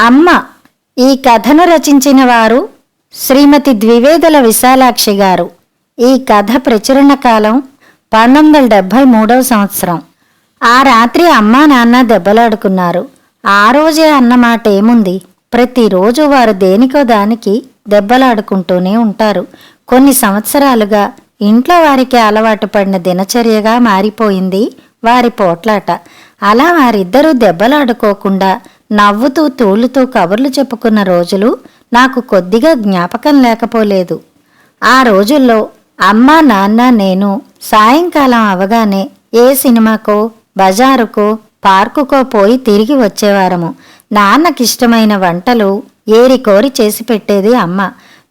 అమ్మ. ఈ కథను రచించిన వారు శ్రీమతి ద్వివేదుల విశాలాక్షి గారు. ఈ కథ ప్రచురణ కాలం 1973వ సంవత్సరం. ఆ రాత్రి అమ్మా నాన్న దెబ్బలాడుకున్నారు. ఆ రోజే అన్నమాట ఏముంది, ప్రతిరోజు వారు దేనికో దానికి దెబ్బలాడుకుంటూనే ఉంటారు. కొన్ని సంవత్సరాలుగా ఇంట్లో వారికి అలవాటు పడిన దినచర్యగా మారిపోయింది వారి పోట్లాట. అలా వారిద్దరూ దెబ్బలాడుకోకుండా నవ్వుతూ తూలుతూ కబుర్లు చెప్పుకున్న రోజులు నాకు కొద్దిగా జ్ఞాపకం లేకపోలేదు. ఆ రోజుల్లో అమ్మా నాన్న నేను సాయంకాలం అవగానే ఏ సినిమాకో బజారుకో పార్కుకో పోయి తిరిగి వచ్చేవారము. నాన్నకిష్టమైన వంటలు ఏరికోరి చేసి పెట్టేది అమ్మ.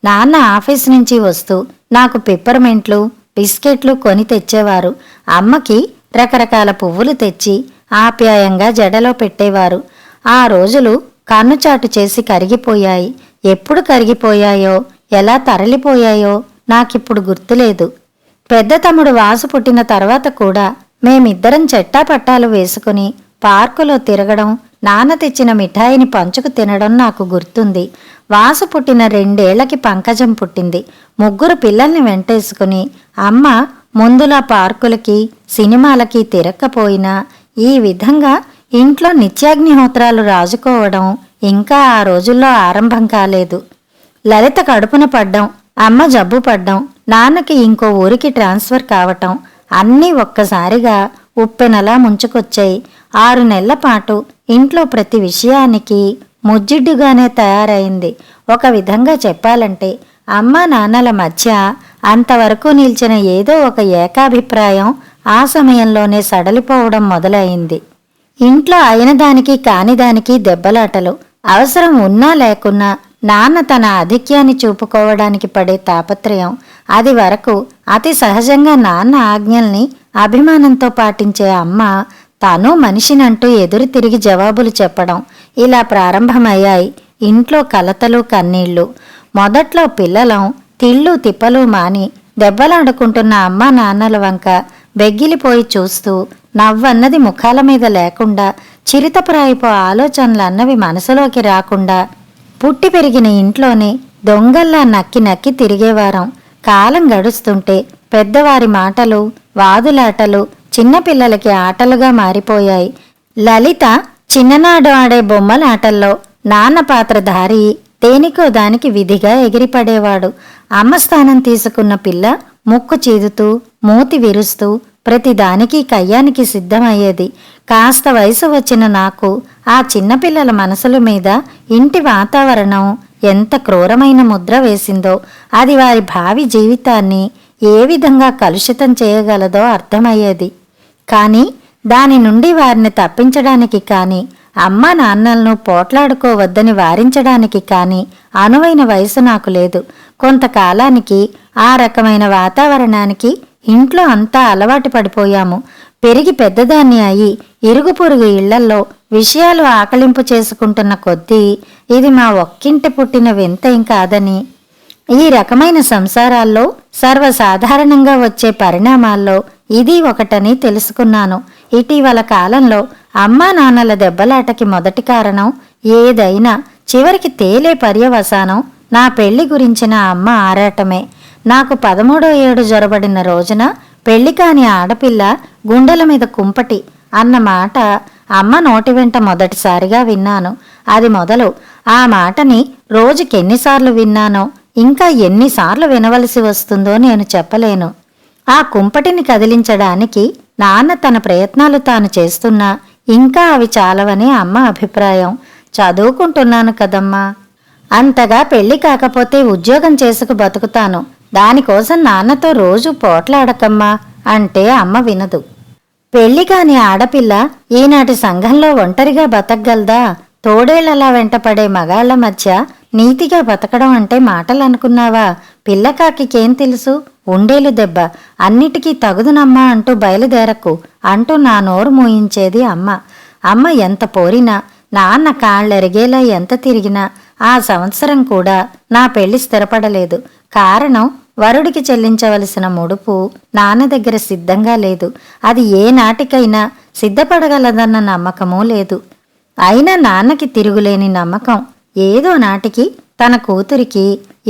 నాన్న ఆఫీస్ నుంచి వస్తూ నాకు పిప్పర్మెంట్లు బిస్కెట్లు కొని తెచ్చేవారు. అమ్మకి రకరకాల పువ్వులు తెచ్చి ఆప్యాయంగా జడలో పెట్టేవారు. ఆ రోజులు కన్నుచాటు చేసి కరిగిపోయాయి. ఎప్పుడు కరిగిపోయాయో ఎలా తరలిపోయాయో నాకిప్పుడు గుర్తులేదు. పెద్ద తమ్ముడు వాసు పుట్టిన తర్వాత కూడా మేమిద్దరం చెట్టాపట్టాలు వేసుకుని పార్కులో తిరగడం, నాన్న తెచ్చిన మిఠాయిని పంచుకు తినడం నాకు గుర్తుంది. వాసు పుట్టిన 2 ఏళ్లకి పంకజం పుట్టింది. 3 పిల్లల్ని వెంటేసుకుని అమ్మ ముందులా పార్కులకి సినిమాలకి తిరక్కపోయినా ఈ విధంగా ఇంట్లో నిత్యాగ్నిహోత్రాలు రాజుకోవడం ఇంకా ఆ రోజుల్లో ఆరంభం కాలేదు. లలిత కడుపున పడ్డం, అమ్మ జబ్బు పడ్డం, నాన్నకి ఇంకో ఊరికి ట్రాన్స్ఫర్ కావటం అన్నీ ఒక్కసారిగా ఉప్పెనలా ముంచుకొచ్చాయి. 6 నెలల పాటు ఇంట్లో ప్రతి విషయానికి ముజ్జిడ్డుగానే తయారైంది. ఒక విధంగా చెప్పాలంటే అమ్మా నాన్నల మధ్య అంతవరకు నిలిచిన ఏదో ఒక ఏకాభిప్రాయం ఆ సమయంలోనే సడలిపోవడం మొదలైంది. ఇంట్లో అయిన దానికి కాని దానికి దెబ్బలాటలు. అవసరం ఉన్నా లేకున్నా నాన్న తన ఆధిక్యాన్ని చూపుకోవడానికి పడే తాపత్రయం. అది వరకు అతి సహజంగా నాన్న ఆజ్ఞల్ని అభిమానంతో పాటించే అమ్మ తాను మనిషినంటూ ఎదురు తిరిగి జవాబులు చెప్పడం ఇలా ప్రారంభమయ్యాయి ఇంట్లో కలతలు కన్నీళ్లు. మొదట్లో పిల్లలం తిళ్ళు తిప్పలు మాని దెబ్బలాడుకుంటున్న అమ్మా నాన్నల వంక బెగ్గిలిపోయి చూస్తూ నవ్వన్నది ముఖాల మీద లేకుండా, చిరుతప్రాయపు ఆలోచనలు అన్నవి మనసులోకి రాకుండా పుట్టి పెరిగిన ఇంట్లోనే దొంగల్లా నక్కి నక్కి తిరిగేవారం. కాలం గడుస్తుంటే పెద్దవారి మాటలు వాదులాటలు చిన్నపిల్లలకి ఆటలుగా మారిపోయాయి. లలిత చిన్ననాడు ఆడే బొమ్మలాటల్లో నాన్న పాత్రధారి దేనికో దానికి విధిగా ఎగిరిపడేవాడు. అమ్మ స్థానం తీసుకున్న పిల్ల ముక్కు చీదుతూ మూతి విరుస్తూ ప్రతిదానికి కయ్యానికి సిద్ధమయ్యేది. కాస్త వయసు వచ్చిన నాకు ఆ చిన్నపిల్లల మనసుల మీద ఇంటి వాతావరణం ఎంత క్రూరమైన ముద్ర వేసిందో, అది వారి భావి జీవితాన్ని ఏ విధంగా కలుషితం చేయగలదో అర్థమయ్యేది. కానీ దాని నుండి వారిని తప్పించడానికి కానీ అమ్మా నాన్నలను పోట్లాడుకోవద్దని వారించడానికి కానీ అనువైన వయసు నాకు లేదు. కొంతకాలానికి ఆ రకమైన వాతావరణానికి ఇంట్లో అంతా అలవాటు పడిపోయాము. పెరిగి పెద్దదాన్ని అయి ఇరుగు పొరుగు ఇళ్లల్లో విషయాలు ఆకలింపు చేసుకుంటున్న కొద్దీ ఇది మా ఒక్కింటి పుట్టిన వింతేం కాదని, ఈ రకమైన సంసారాల్లో సర్వసాధారణంగా వచ్చే పరిణామాల్లో ఇది ఒకటని తెలుసుకున్నాను. ఇటీవల కాలంలో అమ్మా నాన్నల దెబ్బలాటకి మొదటి కారణం ఏదైనా చివరికి తేలే పర్యవసానం నా పెళ్లి గురించిన అమ్మ ఆరాటమే. నాకు 13వ ఏడు జొరబడిన రోజున పెళ్లి కాని ఆడపిల్ల గుండెల మీద కుంపటి అన్న మాట అమ్మ నోటి వెంట మొదటిసారిగా విన్నాను. అది మొదలు ఆ మాటని రోజుకెన్నిసార్లు విన్నానో, ఇంకా ఎన్నిసార్లు వినవలసి వస్తుందో నేను చెప్పలేను. ఆ కుంపటిని కదిలించడానికి నాన్న తన ప్రయత్నాలు తాను చేస్తున్నా ఇంకా అవి చాలవని అమ్మ అభిప్రాయం. చదువుకుంటున్నాను కదమ్మా, అంతగా పెళ్లి కాకపోతే ఉద్యోగం చేసుకు బతుకుతాను, దానికోసం నాన్నతో రోజు పోట్లాడకమ్మా అంటే అమ్మ వినదు. పెళ్లి కాని ఆడపిల్ల ఈనాటి సంఘంలో ఒంటరిగా బతకగలదా? తోడేళ్లలా వెంటపడే మగాళ్ల మధ్య నీతిగా బతకడం అంటే మాటలు అనుకున్నావా? పిల్లకాకికేం తెలుసు? ఉండేలు దెబ్బ, అన్నిటికీ తగుదునమ్మా అంటూ బయలుదేరకు అంటూ నా నోరు మూయించేది అమ్మ. అమ్మ ఎంత పోరినా, నాన్న కాళ్ళెరిగేలా ఎంత తిరిగినా ఆ సంవత్సరం కూడా నా పెళ్లి స్థిరపడలేదు. కారణం వరుడికి చెల్లించవలసిన ముడుపు నాన్న దగ్గర సిద్ధంగా లేదు. అది ఏ నాటికైనా సిద్ధపడగలదన్న నమ్మకమూ లేదు. అయినా నాన్నకి తిరుగులేని నమ్మకం. ఏదో నాటికి తన కూతురికి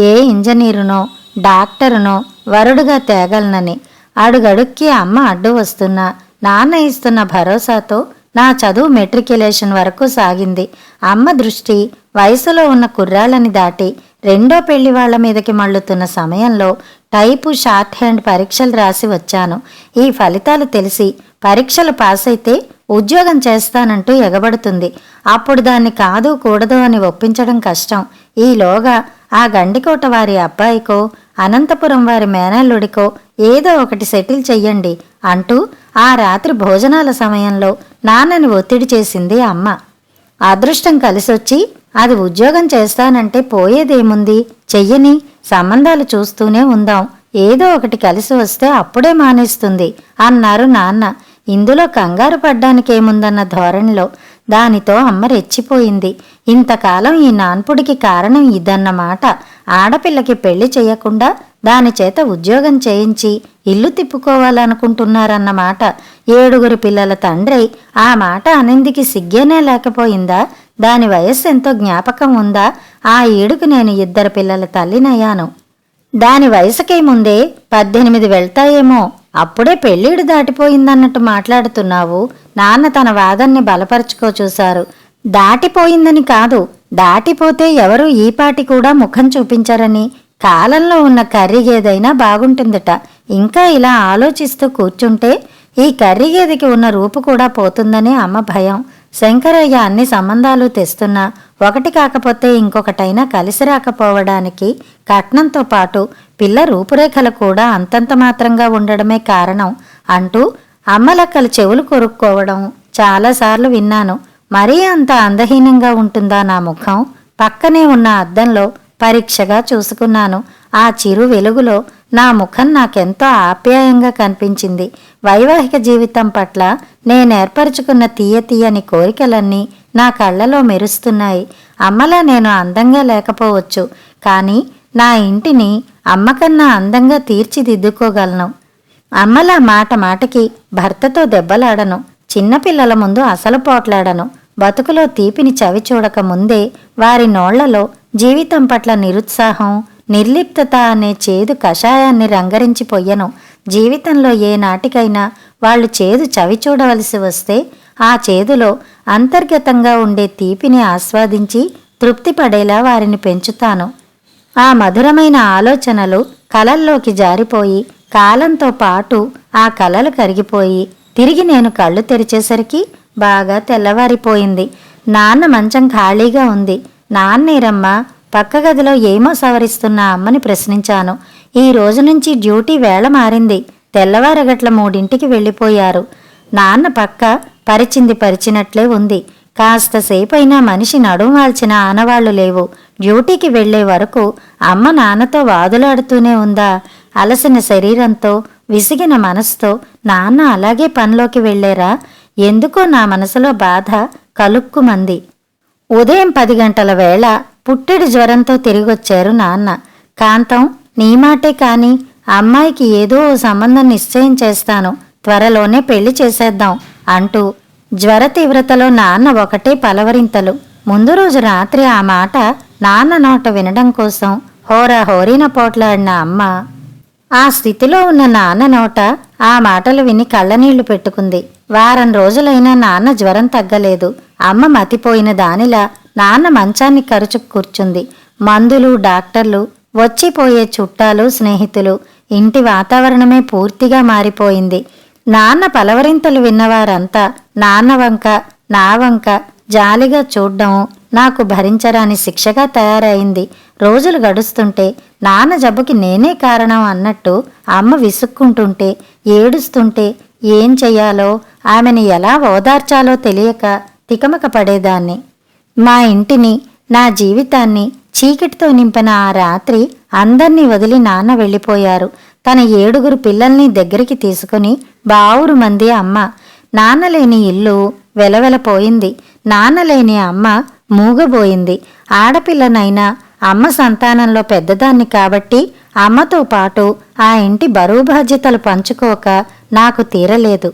ఏ ఇంజనీరునో డాక్టరునో వరుడుగా తేగలనని. అడుగడుక్కి అమ్మ అడ్డు వస్తున్నా నాన్న ఇస్తున్న భరోసాతో నా చదువు మెట్రికులేషన్ వరకు సాగింది. అమ్మ దృష్టి వయసులో ఉన్న కుర్రాళ్ళని దాటి రెండో పెళ్లి వాళ్ల మీదకి మళ్ళుతున్న సమయంలో టైపు షార్ట్ హ్యాండ్ పరీక్షలు రాసి వచ్చాను. ఈ ఫలితాలు తెలిసి పరీక్షలు పాస్ అయితే ఉద్యోగం చేస్తానంటూ ఎగబడుతుంది. అప్పుడు దాన్ని కాదు కూడదు అని ఒప్పించడం కష్టం. ఈలోగా ఆ గండికోట వారి అబ్బాయికో అనంతపురం వారి మేనల్లుడికో ఏదో ఒకటి సెటిల్ చెయ్యండి అంటూ ఆ రాత్రి భోజనాల సమయంలో నాన్నని ఒత్తిడి చేసింది అమ్మ. అదృష్టం కలిసొచ్చి అది ఉద్యోగం చేస్తానంటే పోయేదేముంది, చెయ్యని, సంబంధాలు చూస్తూనే ఉందాం, ఏదో ఒకటి కలిసి వస్తే అప్పుడే మానేస్తుంది అన్నారు నాన్న. ఇందులో కంగారు పడ్డానికేముందన్న ధోరణిలో. దానితో అమ్మ రెచ్చిపోయింది. ఇంతకాలం ఈ నాన్పుడికి కారణం ఇదన్నమాట. ఆడపిల్లకి పెళ్లి చెయ్యకుండా దాని చేత ఉద్యోగం చేయించి ఇల్లు తిప్పుకోవాలనుకుంటున్నారన్నమాట. 7 పిల్లల తండ్రి ఆ మాట అనిందికి సిగ్గేనే లేకపోయిందా? దాని వయస్సు ఎంతో జ్ఞాపకం ఉందా? ఆ ఏడుకు నేను 2 పిల్లల తల్లినయ్యాను. దాని వయసుకే ముందే 18 వెళ్తాయేమో, అప్పుడే పెళ్ళీడు దాటిపోయిందన్నట్టు మాట్లాడుతున్నావు. నాన్న తన వాదన్ని బలపరుచుకో చూశారు. దాటిపోయిందని కాదు, దాటిపోతే ఎవరూ ఈపాటి కూడా ముఖం చూపించరని. కాలంలో ఉన్న కర్రిగేదైనా బాగుంటుందట. ఇంకా ఇలా ఆలోచిస్తూ కూర్చుంటే ఈ కర్రిగేదికి ఉన్న రూపు కూడా పోతుందని అమ్మ భయం. శంకరయ్య అన్ని సంబంధాలు తెస్తున్నా ఒకటి కాకపోతే ఇంకొకటైనా కలిసి రాకపోవడానికి కట్నంతో పాటు పిల్ల రూపురేఖలు కూడా అంతంత మాత్రంగా ఉండడమే కారణం అంటూ అమ్మలక్కలు చెవులు కొరుక్కోవడం చాలాసార్లు విన్నాను. మరీ అంత అందహీనంగా ఉంటుందా నా ముఖం? పక్కనే ఉన్న అద్దంలో పరీక్షగా చూసుకున్నాను. ఆ చిరు వెలుగులో నా ముఖం నాకెంతో ఆప్యాయంగా కనిపించింది. వైవాహిక జీవితం పట్ల నేనేర్పరచుకున్న తీయని కోరికలన్నీ నా కళ్ళలో మెరుస్తున్నాయి. అమ్మలా నేను అందంగా లేకపోవచ్చు, కానీ నా ఇంటిని అమ్మకన్నా అందంగా తీర్చిదిద్దుకోగలను. అమ్మలా మాటకి భర్తతో దెబ్బలాడను. చిన్నపిల్లల ముందు అసలు పోట్లాడను. బతుకులో తీపిని చవి చూడక ముందే వారి నోళ్లలో జీవితం పట్ల నిరుత్సాహం, నిర్లిప్తత అనే చేదు కషాయాన్ని రంగరించిపోయెను. జీవితంలో ఏ నాటికైనా వాళ్ళు చేదు చవి చూడవలసి వస్తే ఆ చేదులో అంతర్గతంగా ఉండే తీపిని ఆస్వాదించి తృప్తి పడేలా వారిని పెంచుతాను. ఆ మధురమైన ఆలోచనలు కలల్లోకి జారిపోయి కాలంతో పాటు ఆ కలలు కరిగిపోయి తిరిగి నేను కళ్ళు తెరిచేసరికి బాగా తెల్లవారిపోయింది. నాన్న మంచం ఖాళీగా ఉంది. నాన్నేరమ్మా, పక్క గదిలో ఏమో సవరిస్తున్న అమ్మని ప్రశ్నించాను. ఈ రోజు నుంచి డ్యూటీ వేళ మారింది. తెల్లవారగట్ల 3ంటికి వెళ్ళిపోయారు. నాన్న పక్క పరిచినట్లే ఉంది. కాస్త సేపైనా మనిషి నడుం వాల్చిన ఆనవాళ్లు లేవు. డ్యూటీకి వెళ్లే వరకు అమ్మ నాన్నతో వాదులాడుతూనే ఉందా? అలసిన శరీరంతో విసిగిన మనసుతో నాన్న అలాగే పనిలోకి వెళ్లేరా? ఎందుకో నా మనసులో బాధ కలుక్కుమంది. ఉదయం 10 గంటల వేళ పుట్టెడు జ్వరంతో తిరిగొచ్చారు నాన్న. కాంతం, నీ మాటే కాని అమ్మాయికి ఏదో ఓ సంబంధం నిశ్చయం చేస్తాను, త్వరలోనే పెళ్లి చేసేద్దాం అంటూ జ్వర తీవ్రతలో నాన్న ఒకటే పలవరింతలు. ముందు రోజు రాత్రి ఆ మాట నాన్న నోట వినడం కోసం హోరీన పోట్లాడిన అమ్మ ఆ స్థితిలో ఉన్న నాన్న నోట ఆ మాటలు విని కళ్ళనీళ్లు పెట్టుకుంది. వారం రోజులైనా నాన్న జ్వరం తగ్గలేదు. అమ్మ మతిపోయిన దానిలా నాన్న మంచాన్ని కరుచుకు కూర్చుంది. మందులు, డాక్టర్లు, వచ్చిపోయే చుట్టాలు, స్నేహితులు, ఇంటి వాతావరణమే పూర్తిగా మారిపోయింది. నాన్న పలవరింతలు విన్నవారంతా నాన్న వంక, నా వంక జాలిగా చూడ్డం నాకు భరించరాని శిక్షగా తయారైంది. రోజులు గడుస్తుంటే నాన్న జబ్బుకి నేనే కారణం అన్నట్టు అమ్మ విసుక్కుంటుంటే, ఏడుస్తుంటే ఏం చెయ్యాలో, ఆమెని ఎలా ఓదార్చాలో తెలియక తికమక పడేదాన్ని. మా ఇంటిని, నా జీవితాన్ని చీకటితో నింపిన ఆ రాత్రి అందర్నీ వదిలి నాన్న వెళ్ళిపోయారు. తన 7 పిల్లల్ని దగ్గరికి తీసుకుని బావురు మంది అమ్మ. నాన్నలేని ఇల్లు వెలవెలపోయింది. నాన్నలేని అమ్మ మూగబోయింది. ఆడపిల్లనైనా అమ్మ సంతానంలో పెద్దదాన్ని కాబట్టి అమ్మతో పాటు ఆ ఇంటి బరువు బాధ్యతలు పంచుకోక నాకు తీరలేదు.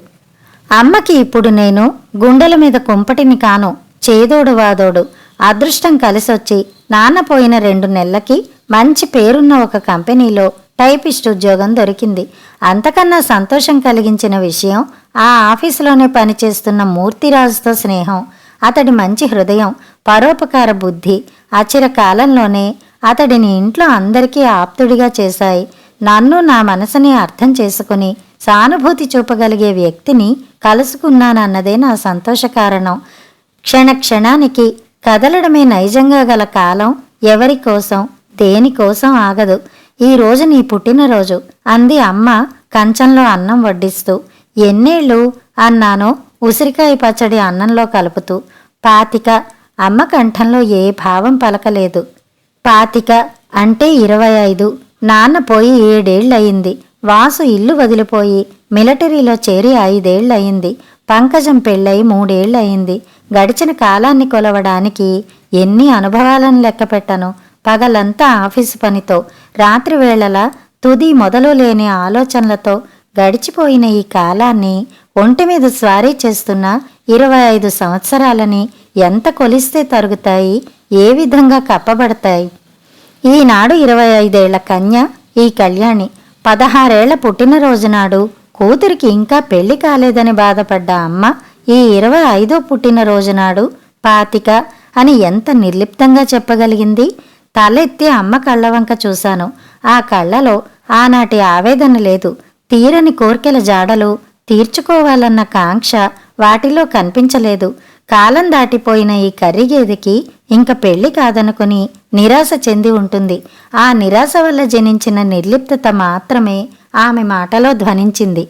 అమ్మకి ఇప్పుడు నేను గుండెల మీద కుంపటిని కాను, చేదోడు వాదోడు. అదృష్టం కలిసొచ్చి నాన్న పోయిన 2 నెలలకి మంచి పేరున్న ఒక కంపెనీలో టైపిస్ట్ ఉద్యోగం దొరికింది. అంతకన్నా సంతోషం కలిగించిన విషయం ఆ ఆఫీసులోనే పనిచేస్తున్న మూర్తిరాజుతో స్నేహం. అతడి మంచి హృదయం, పరోపకార బుద్ధి అచిరకాలంలోనే అతడిని ఇంట్లో అందరికీ ఆప్తుడిగా చేశాయి. నన్ను, నా మనసుని అర్థం చేసుకుని సానుభూతి చూపగలిగే వ్యక్తిని కలుసుకున్నానన్నదే నా సంతోష కారణం. క్షణానికి కదలడమే నైజంగా గల కాలం ఎవరి కోసం, దేనికోసం ఆగదు. ఈ రోజు నీ పుట్టినరోజు అంది అమ్మ కంచంలో అన్నం వడ్డిస్తూ. ఎన్నేళ్ళు అన్నానో ఉసిరికాయ పచ్చడి అన్నంలో కలుపుతూ. 25. అమ్మ కంఠంలో ఏ భావం పలకలేదు. 25 అంటే 25. నాన్న పోయి 7 ఏళ్లయింది. వాసు ఇల్లు వదిలిపోయి మిలిటరీలో చేరి 5 ఏళ్లయింది. పంకజం పెళ్ళై 3 ఏళ్లయింది. గడిచిన కాలాన్ని కొలవడానికి ఎన్ని అనుభవాలను లెక్కపెట్టను. పగలంతా ఆఫీసు పనితో, రాత్రి వేళలా తుది మొదలు లేని ఆలోచనలతో గడిచిపోయిన ఈ కాలాన్ని ఒంటి మీద స్వారీ చేస్తున్న 25 సంవత్సరాలని ఎంత కొలిస్తే తరుగుతాయి, ఏ విధంగా కప్పబడతాయి? ఈనాడు 25 ఏళ్ల కన్య ఈ కళ్యాణి. 16 ఏళ్ల పుట్టినరోజు నాడు కూతురికి ఇంకా పెళ్లి కాలేదని బాధపడ్డ అమ్మ ఈ 25వ పుట్టినరోజు నాడు 25 అని ఎంత నిర్లిప్తంగా చెప్పగలిగింది? తలెత్తి అమ్మ కళ్ళవంక చూశాను. ఆ కళ్ళలో ఆనాటి ఆవేదన లేదు. తీరని కోర్కెల జాడలు, తీర్చుకోవాలన్న కాంక్ష వాటిలో కనిపించలేదు. కాలం దాటిపోయిన ఈ కర్రిగేదికి ఇంక పెళ్లి కాదనుకుని నిరాశ చెంది ఉంటుంది. ఆ నిరాశ వల్ల జనించిన నిర్లిప్తత మాత్రమే ఆమె మాటలో ధ్వనించింది.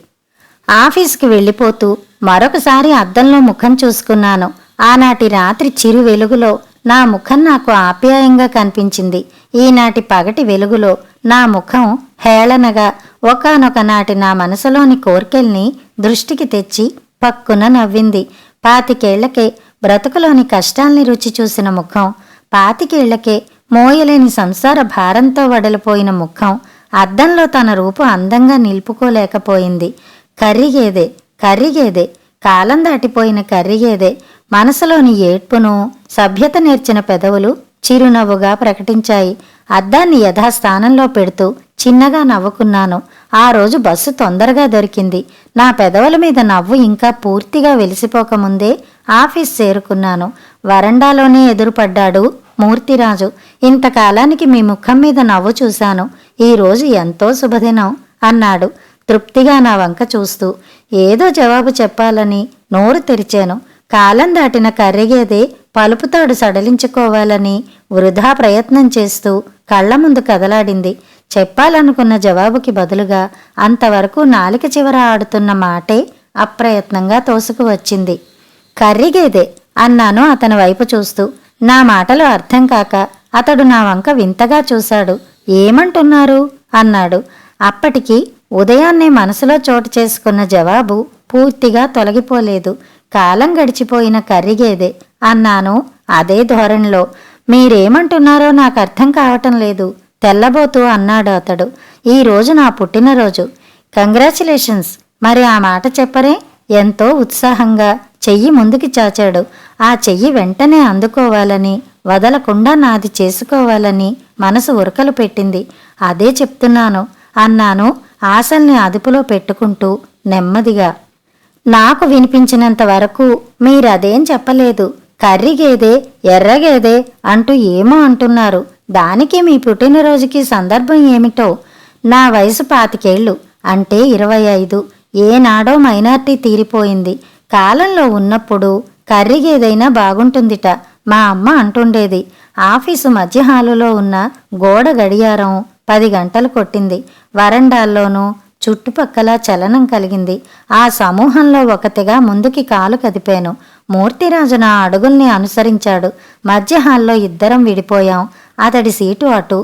ఆఫీస్కి వెళ్ళిపోతూ మరొకసారి అద్దంలో ముఖం చూసుకున్నాను. ఆనాటి రాత్రి చిరు వెలుగులో నా ముఖం నాకు ఆప్యాయంగా కనిపించింది. ఈనాటి పగటి వెలుగులో నా ముఖం హేళనగా ఒకానొక నాటి నా మనసులోని కోర్కెల్ని దృష్టికి తెచ్చి పక్కున నవ్వింది. 25 ఏళ్లకే బ్రతుకులోని కష్టాల్ని రుచి చూసిన ముఖం, 25 ఏళ్లకే మోయలేని సంసార భారంతో వడలిపోయిన ముఖం అద్దంలో తన రూపు అందంగా నిలుపుకోలేకపోయింది. కర్రిగేదే, కాలం దాటిపోయిన కర్రిగేదే. మనసులోని ఏడ్పును సభ్యత నేర్చిన పెదవులు చిరునవ్వుగా ప్రకటించాయి. అద్దాన్ని యథాస్థానంలో పెడుతూ చిన్నగా నవ్వుకున్నాను. ఆ రోజు బస్సు తొందరగా దొరికింది. నా పెదవుల మీద నవ్వు ఇంకా పూర్తిగా వెలిసిపోకముందే ఆఫీస్ చేరుకున్నాను. వరండాలోనే ఎదురుపడ్డాడు మూర్తిరాజు. ఇంతకాలానికి మీ ముఖం మీద నవ్వు చూశాను. ఈ రోజు ఎంతో శుభదినం అన్నాడు తృప్తిగా నా వంక చూస్తూ. ఏదో జవాబు చెప్పాలని నోరు తెరిచాను. కాలం దాటిన కర్రిగేదే పలుపుతాడు సడలించుకోవాలని వృధా ప్రయత్నం చేస్తూ కళ్ల ముందు కదలాడింది. చెప్పాలనుకున్న జవాబుకి బదులుగా అంతవరకు నాలిక చివర ఆడుతున్న మాటే అప్రయత్నంగా తోసుకు వచ్చింది. కర్రిగేదే అన్నాను అతని వైపు చూస్తూ. నా మాటలు అర్థం కాక అతడు నా వంక వింతగా చూశాడు. ఏమంటున్నారు అన్నాడు. అప్పటికి ఉదయాన్నే మనసులో చోటు చేసుకున్న జవాబు పూర్తిగా తొలగిపోలేదు. కాలం గడిచిపోయిన కర్రిగేదే అన్నాను అదే ధోరణిలో. మీరేమంటున్నారో నాకు అర్థం కావటం లేదు తెల్లబోతూ అన్నాడు అతడు. ఈ రోజు నా పుట్టినరోజు. కంగ్రాచులేషన్స్. మరి ఆ మాట చెప్పరే? ఎంతో ఉత్సాహంగా చెయ్యి ముందుకి చాచాడు. ఆ చెయ్యి వెంటనే అందుకోవాలని, వదలకుండా నాది చేసుకోవాలని మనసు ఉరకలు పెట్టింది. అదే చెప్తున్నాను అన్నాను ఆశల్ని అదుపులో పెట్టుకుంటూ నెమ్మదిగా. నాకు వినిపించినంత వరకు మీరదేం చెప్పలేదు. కర్రిగేదే, ఎర్రగేదే అంటూ ఏమో అంటున్నారు. దానికి మీ పుట్టినరోజుకి సందర్భం ఏమిటో? నా వయసు 25 ఏళ్ళు అంటే 25. ఏనాడో మైనార్టీ తీరిపోయింది. కాలంలో ఉన్నప్పుడు కర్రిగేదైనా బాగుంటుందిట మా అమ్మ అంటుండేది. ఆఫీసు మధ్య హాలులో ఉన్న గోడ గడియారం 10 గంటలు కొట్టింది. వరండాల్లోనూ చుట్టుపక్కల చలనం కలిగింది. ఆ సమూహంలో ఒకటిగా ముందుకి కాలు కదిపాను. మూర్తిరాజు నా అడుగుల్ని అనుసరించాడు. మధ్య హాల్లో ఇద్దరం విడిపోయాం. అతడి సీటు అటు,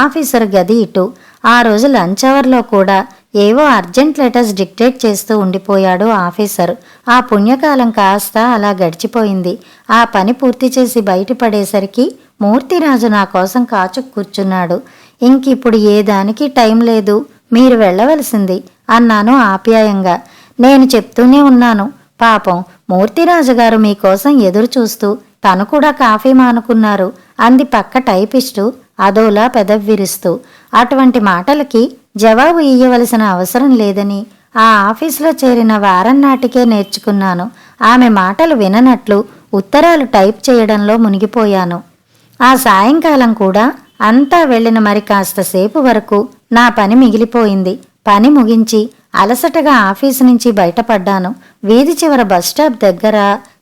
ఆఫీసర్ గది ఇటు. ఆ రోజు లంచ్ అవర్లో కూడా ఏవో అర్జెంట్ లెటర్స్ డిక్టేట్ చేస్తూ ఉండిపోయాడు ఆఫీసర్. ఆ పుణ్యకాలం కాస్త అలా గడిచిపోయింది. ఆ పని పూర్తి చేసి బయటపడేసరికి మూర్తిరాజు నా కోసం కాచు కూర్చున్నాడు. ఇంకిప్పుడు ఏ దానికి టైం లేదు, మీరు వెళ్ళవలసింది అన్నాను ఆప్యాయంగా. నేను చెప్తూనే ఉన్నాను, పాపం మూర్తిరాజు గారు మీకోసం ఎదురు చూస్తూ తను కూడా కాఫీ మానుకున్నారు అంది పక్క టైపిస్టు అదోలా పెదవిరుస్తూ. అటువంటి మాటలకి జవాబు ఇయ్యవలసిన అవసరం లేదని ఆ ఆఫీసులో చేరిన వారం నాటికే నేర్చుకున్నాను. ఆమె మాటలు విననట్లు ఉత్తరాలు టైప్ చేయడంలో మునిగిపోయాను. ఆ సాయంకాలం కూడా అంతా వెళ్ళిన మరి కాస్తసేపు వరకు నా పని మిగిలిపోయింది. పని ముగించి అలసటగా ఆఫీసు నుంచి బయటపడ్డాను. వీధి చివర బస్టాప్ దగ్గర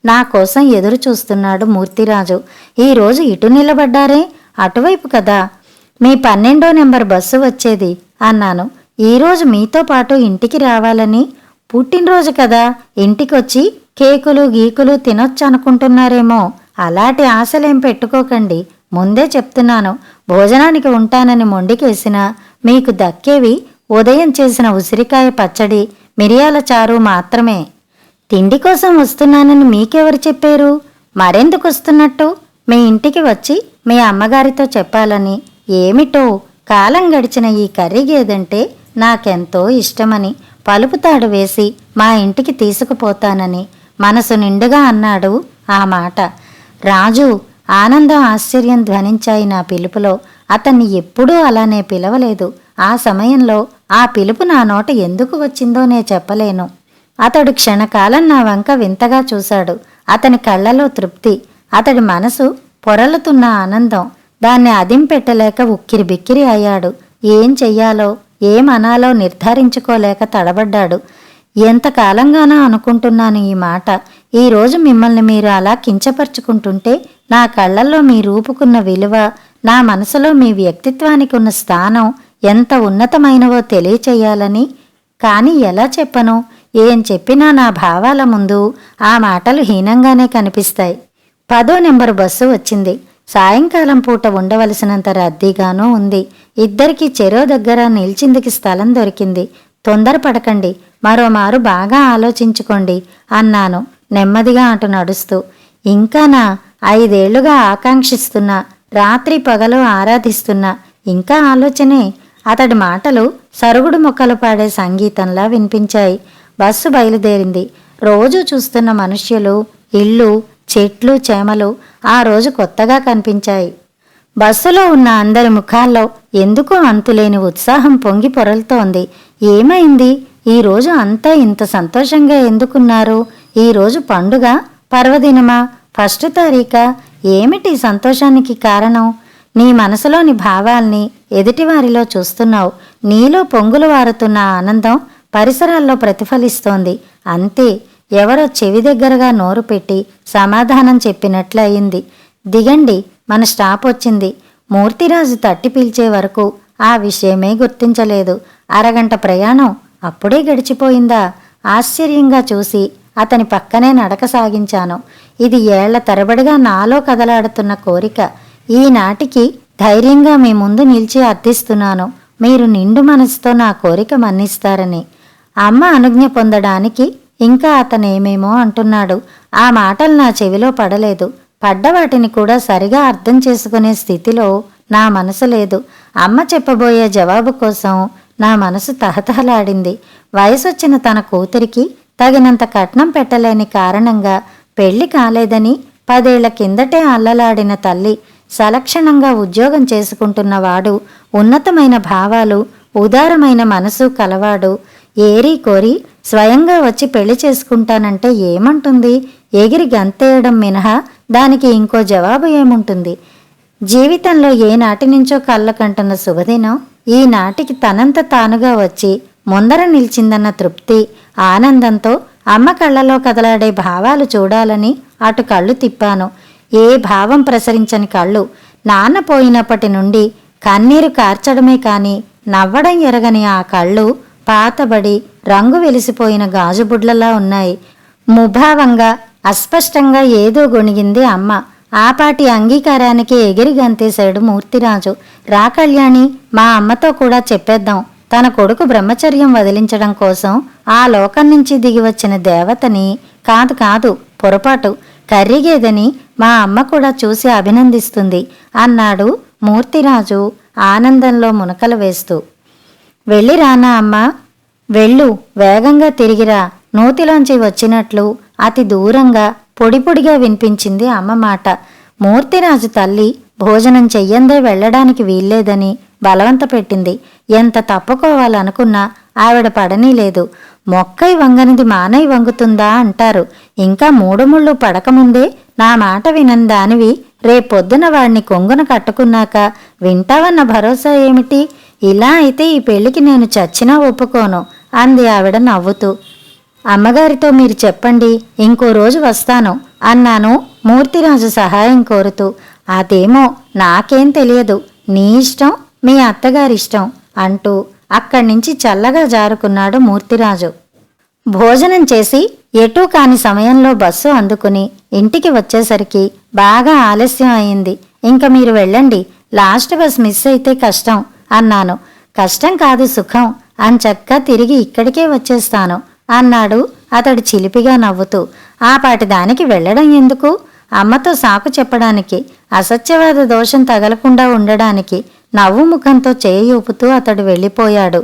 నా కోసం ఎదురు చూస్తున్నాడు మూర్తిరాజు. ఈరోజు ఇటు నిలబడ్డారే? అటువైపు కదా మీ 12వ నెంబర్ బస్సు వచ్చేది అన్నాను. ఈరోజు మీతో పాటు ఇంటికి రావాలని. పుట్టినరోజు కదా, ఇంటికొచ్చి కేకులు గీకులు తినొచ్చు అనుకుంటున్నారేమో. అలాంటి ఆశలేం పెట్టుకోకండి. ముందే చెప్తున్నాను, భోజనానికి ఉంటానని మొండికేసినా మీకు దక్కేవి ఉదయం చేసిన ఉసిరికాయ పచ్చడి, మిరియాల చారు మాత్రమే. తిండి కోసం వస్తున్నానని మీకెవరు చెప్పారు? మరెందుకు వస్తున్నట్టు? మీ ఇంటికి వచ్చి మీ అమ్మగారితో చెప్పాలని. ఏమిటో కాలం గడిచిన ఈ కర్రీ గేదంటే నాకెంతో ఇష్టమని పలుపుతాడు వేసి మా ఇంటికి తీసుకుపోతానని మనసు నిండుగా అన్నాడు. ఆ మాట రాజు ఆనందం ఆశ్చర్యం ధ్వనించాయి నా పిలుపులో. అతన్ని ఎప్పుడూ అలానే పిలవలేదు. ఆ సమయంలో ఆ పిలుపు నా నోట ఎందుకు వచ్చిందో నే చెప్పలేను. అతడు క్షణకాలం నా వంక వింతగా చూశాడు. అతని కళ్ళలో తృప్తి, అతడి మనసు పొరలుతున్న ఆనందం. దాన్ని అదింపెట్టలేక ఉక్కిరి బిక్కిరి అయ్యాడు. ఏం చెయ్యాలో ఏమనాలో నిర్ధారించుకోలేక తడబడ్డాడు. ఎంతకాలంగానో అనుకుంటున్నాను ఈ మాట. ఈరోజు మిమ్మల్ని మీరు అలా కించపరుచుకుంటుంటే నా కళ్ళల్లో మీ రూపుకున్న విలువ, నా మనసులో మీ వ్యక్తిత్వానికి ఉన్న స్థానం ఎంత ఉన్నతమైనవో తెలియచేయాలని. కానీ ఎలా చెప్పను? ఏం చెప్పినా నా భావాల ముందు ఆ మాటలు హీనంగానే కనిపిస్తాయి. 10వ నెంబరు బస్సు వచ్చింది. సాయంకాలం పూట ఉండవలసినంత రద్దీగానూ ఉంది. ఇద్దరికీ చెరో దగ్గర నిల్చిందికి స్థలం దొరికింది. తొందరపడకండి, మరోమారు బాగా ఆలోచించుకోండి అన్నాను నెమ్మదిగా అటు నడుస్తూ. ఇంకానా? 5 ఏళ్లుగా ఆకాంక్షిస్తున్నా, రాత్రి పగలు ఆరాధిస్తున్నా, ఇంకా ఆలోచనే. అతడి మాటలు సరుగుడు మొక్కలు పాడే సంగీతంలా వినిపించాయి. బస్సు బయలుదేరింది. రోజు చూస్తున్న మనుష్యులు, ఇళ్ళు, చెట్లు, చేమలు ఆ రోజు కొత్తగా కనిపించాయి. బస్సులో ఉన్న అందరి ముఖాల్లో ఎందుకో అంతులేని ఉత్సాహం పొంగి పొరలుతోంది. ఏమైంది? ఈరోజు అంతా ఇంత సంతోషంగా ఎందుకున్నారు? ఈరోజు పండుగ, పర్వదినమా, 1వ తారీఖా? ఏమిటి సంతోషానికి కారణం? నీ మనసులోని భావాల్ని ఎదుటివారిలో చూస్తున్నావు. నీలో పొంగులు వారుతున్న ఆనందం పరిసరాల్లో ప్రతిఫలిస్తోంది. అంతే. ఎవరో చెవి దగ్గరగా నోరు పెట్టి సమాధానం చెప్పినట్లు అయింది. దిగండి, మన స్టాప్ వచ్చింది. మూర్తిరాజు తట్టి పిలిచే వరకు ఆ విషయమే గుర్తించలేదు. అరగంట ప్రయాణం అప్పుడే గడిచిపోయిందా? ఆశ్చర్యంగా చూసి అతని పక్కనే నడక సాగించాను. ఇది ఏళ్ల తరబడిగా నాలో కదలాడుతున్న కోరిక. ఈనాటికి ధైర్యంగా మీ ముందు నిలిచి అర్థిస్తున్నాను. మీరు నిండు మనసుతో నా కోరిక మన్నిస్తారని. అమ్మ అనుజ్ఞ పొందడానికి ఇంకా అతనేమేమో అంటున్నాడు. ఆ మాటలు నా చెవిలో పడలేదు. పడ్డవాటిని కూడా సరిగా అర్థం చేసుకునే స్థితిలో నా మనసు లేదు. అమ్మ చెప్పబోయే జవాబు కోసం నా మనసు తహతహలాడింది. వయసొచ్చిన తన కూతురికి తగినంత కట్నం పెట్టలేని కారణంగా పెళ్లి కాలేదని 10 ఏళ్ల కిందటే అల్లలాడిన తల్లి, సలక్షణంగా ఉద్యోగం చేసుకుంటున్నవాడు, ఉన్నతమైన భావాలు, ఉదారమైన మనసు కలవాడు ఏరి కోరి స్వయంగా వచ్చి పెళ్లి చేసుకుంటానంటే ఏమంటుంది? ఎగిరి గంతేయడం మినహా దానికి ఇంకో జవాబు ఏముంటుంది? జీవితంలో ఏనాటి నుంచో కళ్ళకంటున్న శుభదినం ఈనాటికి తనంత తానుగా వచ్చి ముందర నిలిచిందన్న తృప్తి, ఆనందంతో అమ్మ కళ్ళలో కదలాడే భావాలు చూడాలని అటు కళ్ళు తిప్పాను. ఏ భావం ప్రసరించని కళ్ళు. నాన్న పోయినప్పటి నుండి కన్నీరు కార్చడమే కాని నవ్వడం ఎరగని ఆ కళ్ళు పాతబడి రంగు వెలిసిపోయిన గాజుబుడ్లలా ఉన్నాయి. ముభావంగా అస్పష్టంగా ఏదో గొణిగింది అమ్మ. ఆపాటి అంగీకారానికి ఎగిరి గంతేశాడు మూర్తిరాజు. రా కళ్యాణి, మా అమ్మతో కూడా చెప్పేద్దాం. తన కొడుకు బ్రహ్మచర్యం వదిలించడం కోసం ఆ లోకం నుంచి దిగివచ్చిన దేవతని కాదు కాదు, పొరపాటు, కర్రిగేదని మా అమ్మ కూడా చూసి అభినందిస్తుంది అన్నాడు మూర్తిరాజు ఆనందంలో మునకలు వేస్తూ. వెళ్ళిరానా అమ్మా? వెళ్ళు, వేగంగా తిరిగిరా. నూతిలోంచి వచ్చినట్లు అతి దూరంగా పొడి పొడిగా వినిపించింది అమ్మ మాట. మూర్తిరాజు తల్లి భోజనం చెయ్యందే వెళ్ళడానికి వీల్లేదని బలవంత పెట్టింది. ఎంత తప్పుకోవాలనుకున్నా ఆవిడ పడనీలేదు. మొక్కై వంగనిది మానై వంగుతుందా అంటారు. ఇంకా మూడు ముళ్ళు పడకముందే నా మాట వినని దానివి రేపొద్దున వాడిని కొంగున కట్టుకున్నాక వింటావన్న భరోసా ఏమిటి? ఇలా అయితే ఈ పెళ్లికి నేను చచ్చినా ఒప్పుకోను అంది ఆవిడ నవ్వుతూ. అమ్మగారితో మీరు చెప్పండి, ఇంకో రోజు వస్తాను అన్నాను మూర్తిరాజు సహాయం కోరుతూ. అదేమో నాకేం తెలియదు, నీ ఇష్టం, మీ అత్తగారిష్టం అంటూ అక్కడ్నుంచి చల్లగా జారుకున్నాడు మూర్తిరాజు. భోజనం చేసి ఎటూ కాని సమయంలో బస్సు అందుకుని ఇంటికి వచ్చేసరికి బాగా ఆలస్యం అయింది. ఇంక మీరు వెళ్ళండి, లాస్ట్ బస్ మిస్ అయితే కష్టం అన్నాను. కష్టం కాదు, సుఖం, అంచక్కా తిరిగి ఇక్కడికే వచ్చేస్తాను అన్నాడు అతడు చిలిపిగా నవ్వుతూ. ఆ పాటి దానికి వెళ్ళడం ఎందుకు? అమ్మతో సాకు చెప్పడానికి, అసత్యవాద దోషం తగలకుండా ఉండడానికి నవ్వు ముఖంతో చేయి ఊపుతూ అతడు వెళ్ళిపోయాడు.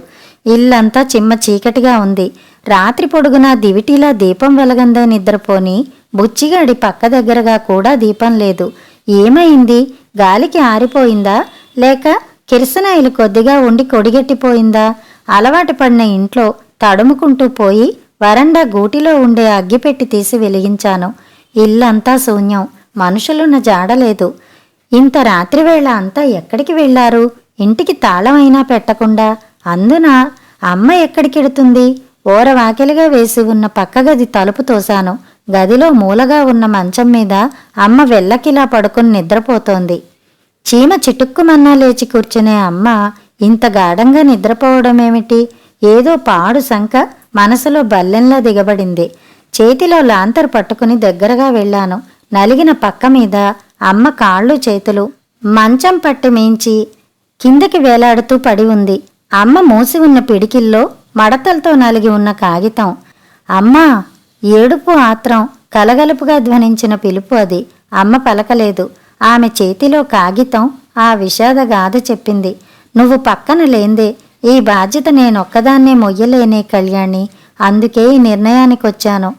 ఇల్లంతా చిమ్మ చీకటిగా ఉంది. రాత్రి పొడుగునా దివిటీలా దీపం వెలగందే నిద్రపోని బుచ్చిగాడి పక్క దగ్గరగా కూడా దీపం లేదు. ఏమైంది? గాలికి ఆరిపోయిందా, లేక కిరసనాయిలు కొద్దిగా ఉండి కొడిగట్టిపోయిందా? అలవాటు పడిన ఇంట్లో తడుముకుంటూ పోయి వరండా గూటిలో ఉండే అగ్గిపెట్టి తీసి వెలిగించాను. ఇల్లంతా శూన్యం, మనుషులున్న జాడలేదు. ఇంత రాత్రివేళ అంతా ఎక్కడికి వెళ్లారు? ఇంటికి తాళమైనా పెట్టకుండా. అందున అమ్మ ఎక్కడికెడుతుంది? ఓరవాకిలిగా వేసి ఉన్న పక్క గది తలుపు తోశాను. గదిలో మూలగా ఉన్న మంచం మీద అమ్మ వెల్లకిలా పడుకుని నిద్రపోతోంది. చీమ చిటుక్కుమన్నా లేచి కూర్చునే అమ్మ ఇంత గాఢంగా నిద్రపోవడమేమిటి? ఏదో పాడు సంక మనసులో బల్లెంలా దిగబడింది. చేతిలో లాంతరు పట్టుకుని దగ్గరగా వెళ్ళాను. నలిగిన పక్క మీద అమ్మ కాళ్ళు చేతులు మంచం పట్టి మించి కిందకి వేలాడుతూ పడి ఉంది. అమ్మ మూసి ఉన్న పిడికిల్లో మడతలతో నలిగి ఉన్న కాగితం. అమ్మా! ఏడుపు ఆత్రం కలగలుపుగా ధ్వనించిన పిలుపు అది. అమ్మ పలకలేదు. ఆమె చేతిలో కాగితం ఆ విషాద గాథ చెప్పింది. నువ్వు పక్కన లేందే ఈ బాధ్యత నేనొక్కదాన్నే మొయ్యలేనే కళ్యాణి. అందుకే ఈ నిర్ణయానికొచ్చాను.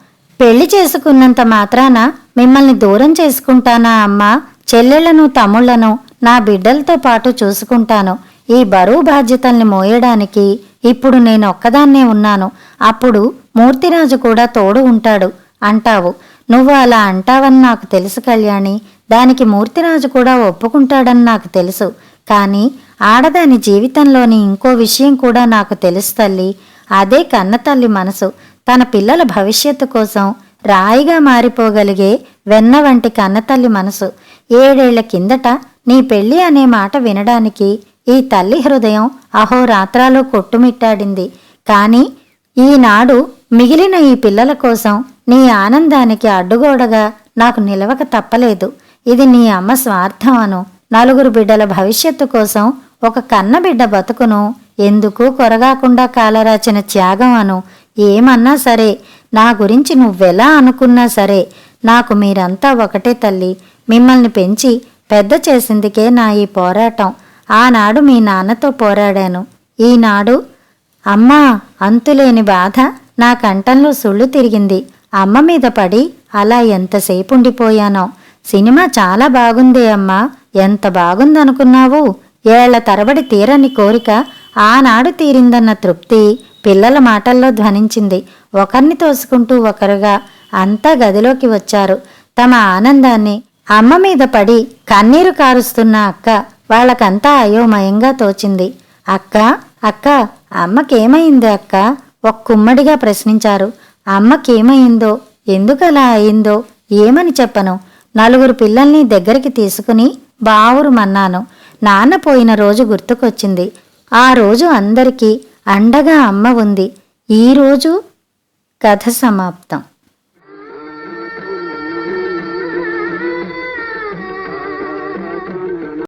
పెళ్లి చేసుకున్నంత మాత్రాన మిమ్మల్ని దూరం చేసుకుంటానా అమ్మా? చెల్లెళ్లను తమ్ముళ్లను నా బిడ్డలతో పాటు చూసుకుంటాను. ఈ బరువు బాధ్యతల్ని మోయడానికి ఇప్పుడు నేనొక్కదాన్నే ఉన్నాను. అప్పుడు మూర్తిరాజు కూడా తోడు ఉంటాడు అంటావు. నువ్వు అలా అంటావని నాకు తెలుసు కళ్యాణి. దానికి మూర్తిరాజు కూడా ఒప్పుకుంటాడని నాకు తెలుసు. కానీ ఆడదాని జీవితంలోని ఇంకో విషయం కూడా నాకు తెలుసు తల్లి. అదే కన్నతల్లి మనసు. తన పిల్లల భవిష్యత్తు కోసం రాయిగా మారిపోగలిగే వెన్న వంటి కన్నతల్లి మనసు. 7 ఏళ్ల కిందట నీ పెళ్ళి అనే మాట వినడానికి ఈ తల్లి హృదయం అహోరాత్రాలు కొట్టుమిట్టాడింది. కానీ ఈనాడు మిగిలిన ఈ పిల్లల కోసం నీ ఆనందానికి అడ్డుగోడగా నాకు నిలవక తప్పలేదు. ఇది నీ అమ్మ స్వార్థం అను. 4 బిడ్డల భవిష్యత్తు కోసం ఒక కన్నబిడ్డ బతుకును ఎందుకు కొరగాకుండా కాలరాచిన త్యాగం అను. ఏమన్నా సరే, నా గురించి నువ్వెలా అనుకున్నా సరే, నాకు మీరంతా ఒకటే తల్లి. మిమ్మల్ని పెంచి పెద్ద చేసిందికే నా ఈ పోరాటం. ఆనాడు మీ నాన్నతో పోరాడాను. ఈనాడు అమ్మా! అంతులేని బాధ నా కంఠంలో సుళ్ళు తిరిగింది. అమ్మ మీద పడి అలా ఎంతసేపుండిపోయానో. సినిమా చాలా బాగుందే అమ్మా. ఎంత బాగుందనుకున్నావు? ఏళ్ల తరబడి తీరని కోరిక ఆనాడు తీరిందన్న తృప్తి పిల్లల మాటల్లో ధ్వనించింది. ఒకరిని తోసుకుంటూ ఒకరుగా అంతా గదిలోకి వచ్చారు. తమ ఆనందాన్ని అమ్మ మీద పడి కన్నీరు కారుస్తున్న అక్క వాళ్ళకంతా అయోమయంగా తోచింది. అక్క అక్క అమ్మకేమైంది అక్క? ఒక్కుమ్మడిగా ప్రశ్నించారు. అమ్మకేమైందో, ఎందుకలా అయిందో ఏమని చెప్పను. 4 పిల్లల్ని దగ్గరికి తీసుకుని బావురుమన్నాను. నాన్న పోయిన రోజు గుర్తుకొచ్చింది. ఆ రోజు అందరికీ అండగా అమ్మ ఉంది. ఈరోజు కథ సమాప్తం.